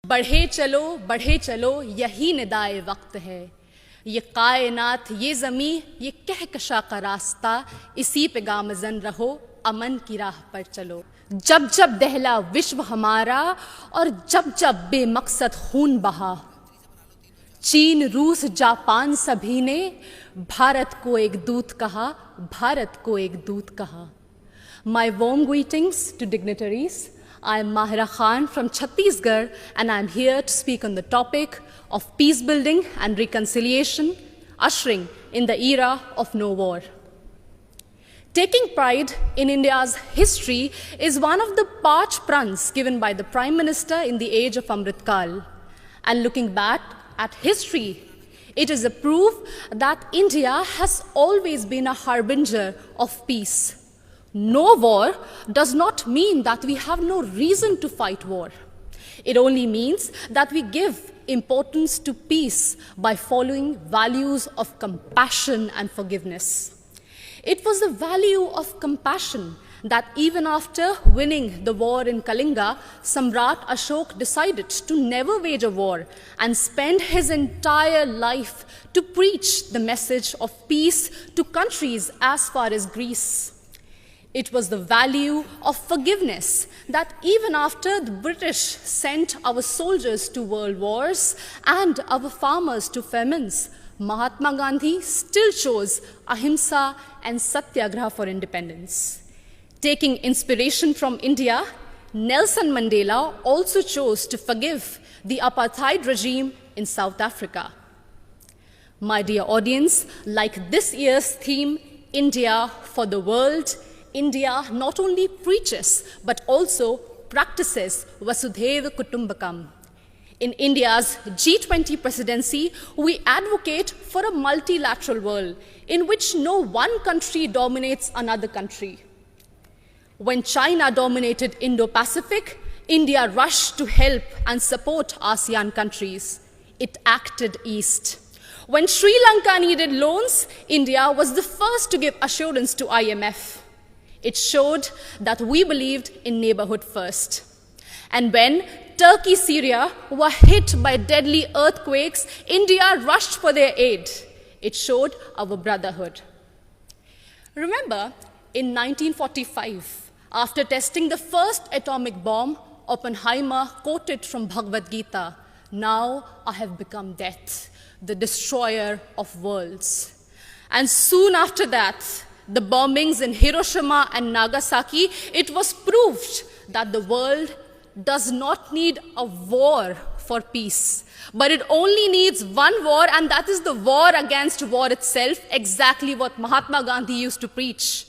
बढ़े चलो यही निदाए वक्त है, ये कायनात ये ज़मी ये कहकशा का रास्ता, इसी पे गामज़न रहो अमन की राह पर चलो। जब जब दहला विश्व हमारा और जब जब बेमकसद खून बहा, चीन रूस जापान सभी ने भारत को एक दूत कहा, भारत को एक दूत कहा। My warm greetings to dignitaries. I am Mahila from Chhattisgarh, and I am here to speak on the topic of peace building and reconciliation, ushering in the era of no war. Taking pride in India's history is one of the parch prans given by the Prime Minister in the age of Amritkal. And looking back at history, it is a proof that India has always been a harbinger of peace. No war does not mean that we have no reason to fight war. It only means that we give importance to peace by following values of compassion and forgiveness. It was the value of compassion that even after winning the war in Kalinga, Samrat Ashok decided to never wage a war and spend his entire life to preach the message of peace to countries as far as Greece. It was the value of forgiveness that even after the British sent our soldiers to world wars and our farmers to famines, Mahatma Gandhi still chose ahimsa and satyagraha for independence. Taking inspiration from India, Nelson Mandela also chose to forgive the apartheid regime in South Africa. My dear audience, like this year's theme, India for the World, India not only preaches but also practices Vasudhaiva Kutumbakam. In India's G20 presidency, we advocate for a multilateral world in which no one country dominates another country. When China dominated Indo-Pacific, India rushed to help and support ASEAN countries. It acted east. When Sri Lanka needed loans, India was the first to give assurance to IMF. It showed that we believed in neighborhood first. And when Turkey, Syria were hit by deadly earthquakes, India rushed for their aid. It showed our brotherhood. Remember, in 1945, after testing the first atomic bomb, Oppenheimer quoted from Bhagavad Gita, "Now I have become death, the destroyer of worlds." And soon after that, the bombings in Hiroshima and Nagasaki, it was proved that the world does not need a war for peace, but it only needs one war, and that is the war against war itself, exactly what Mahatma Gandhi used to preach.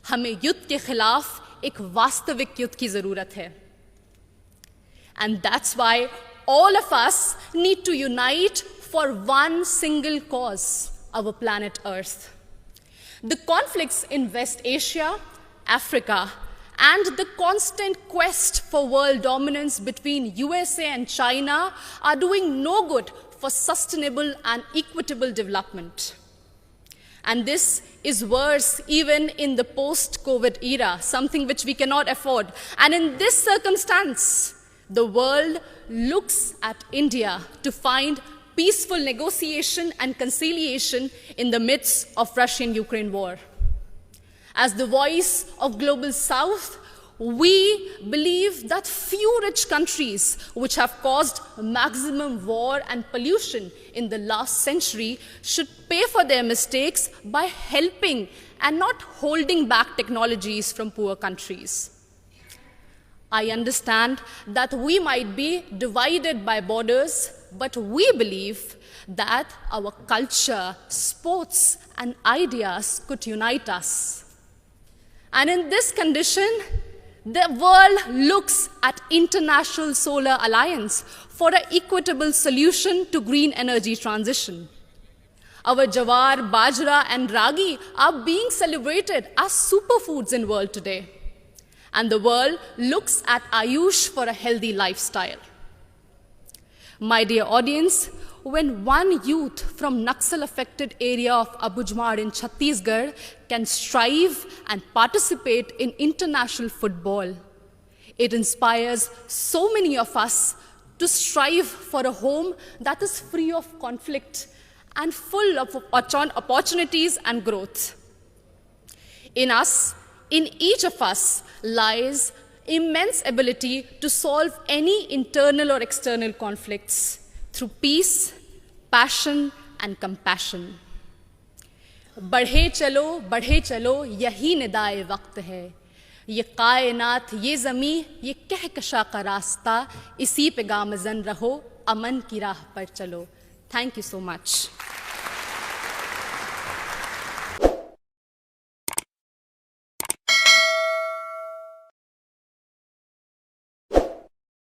हमें युद्ध के खिलाफ एक वास्तविक युद्ध की जरूरत है. And that's why all of us need to unite for one single cause, our planet Earth. The conflicts in West Asia, Africa, and the constant quest for world dominance between USA and China are doing no good for sustainable and equitable development. And this is worse even in the post-COVID era, something which we cannot afford. And in this circumstance, the world looks at India to find peaceful negotiation and conciliation in the midst of Russian-Ukraine war. As the voice of Global South, we believe that few rich countries which have caused maximum war and pollution in the last century should pay for their mistakes by helping and not holding back technologies from poor countries. I understand that we might be divided by borders, but we believe that our culture, sports, and ideas could unite us. And in this condition, the world looks at International Solar Alliance for an equitable solution to green energy transition. Our jawar, bajra, and ragi are being celebrated as superfoods in the world today. And the world looks at Ayush for a healthy lifestyle. My dear audience, when one youth from Naxal-affected area of Abujmar in Chhattisgarh can strive and participate in international football, it inspires so many of us to strive for a home that is free of conflict and full of opportunities and growth. In us, in each of us, lies immense ability to solve any internal or external conflicts through peace, passion, and compassion. बढ़े चलो यही निदाए वक्त है, ये कायनात ये ज़मीं ये कहकशा का रास्ता, इसी पे गामज़न रहो, अमन की राह पर चलो. Thank you so much.